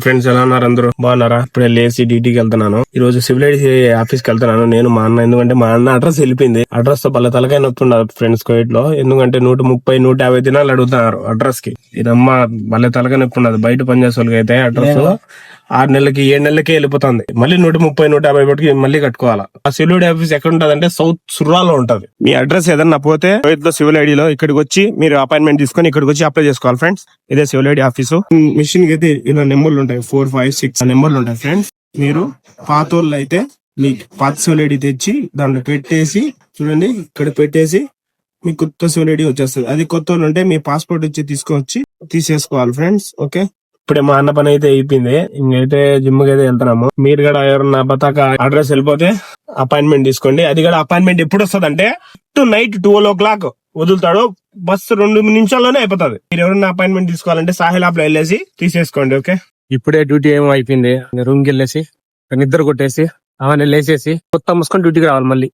Friends ఎలా ఉన్నారు? అందరూ బాగున్నారా? ఇప్పుడే లేచి డ్యూటీకి వెళ్తున్నాను. ఈ రోజు సివిల్ ఆఫీస్ కి వెళ్తున్నాను నేను, మా అన్న. ఎందుకంటే మా అన్న అడ్రస్ వెళ్ళిపోయింది. అడ్రస్ తో బల్ల తలకాయ నొప్పి ఉండదు ఫ్రెండ్స్ కోవిడ్ లో. ఎందుకంటే 130, 150 దినాలు అడుగుతున్నారు అడ్రస్ కి. ఇదమ్మ బల్ల తలకాయ నొప్పి ఉండదు. బయట పనిచేసే వాళ్ళకి అయితే అడ్రస్ 6 నెలలకి 7 నెలలకే వెళ్ళిపోతుంది. మళ్ళీ 130, 150 బట్టి మళ్ళీ కట్టుకోవాలా. ఆ సివిల్ ఆఫీస్ ఎక్కడ ఉంటది అంటే సౌత్ సుర్రాలో ఉంటది. మీ అడ్రస్ ఏదన్నా పోతే సివిల్ ఐడిలో ఇక్కడికి వచ్చి మీరు అపాయింట్మెంట్ తీసుకొని ఇక్కడికి వచ్చి అప్లై చేసుకోవాలి ఫ్రెండ్స్. ఇదే సివిల్ ఐడి ఆఫీసు. మిషన్ కి అయితే ఇలా నెంబర్లు ఉంటాయి, 4, 5, 6 నెంబర్లు ఉంటాయి ఫ్రెండ్స్. మీరు పాతోళ్ళు అయితే మీ పాత సివిల్ ఐడి తెచ్చి దాంట్లో పెట్టేసి చూడండి, ఇక్కడ పెట్టేసి మీ కొత్త సివిల్ ఐడి వచ్చేస్తుంది. అది కొత్త వాళ్ళు ఉంటే మీ పాస్పోర్ట్ ఇచ్చి తీసుకొచ్చి తీసేసుకోవాలి ఫ్రెండ్స్. ఓకే, ఇప్పుడే మా అన్న పని అయితే అయిపోయింది. ఇంకైతే జిమ్ కి అయితే వెళ్తున్నాము. మీరు కూడా ఎవరన్నా బతాక అడ్రస్ వెళ్ళిపోతే అపాయింట్మెంట్ తీసుకోండి. అది కూడా అపాయింట్మెంట్ ఎప్పుడు వస్తుంది అంటే నైట్ 12 o'clock వదులుతాడు. బస్సు 2 నిమిషాల్లోనే అయిపోతుంది. మీరు ఎవరైనా అపాయింట్మెంట్ తీసుకోవాలంటే సాహిల్ యాప్ లో వెళ్ళేసి తీసేసుకోండి. ఓకే, ఇప్పుడే డ్యూటీ ఏమో అయిపోయింది. రూమ్ కి వెళ్ళేసి నిద్ర కొట్టేసి అవన్నీ లేచేసి కొత్త మూసుకొని డ్యూటీకి రావాలి మళ్ళీ.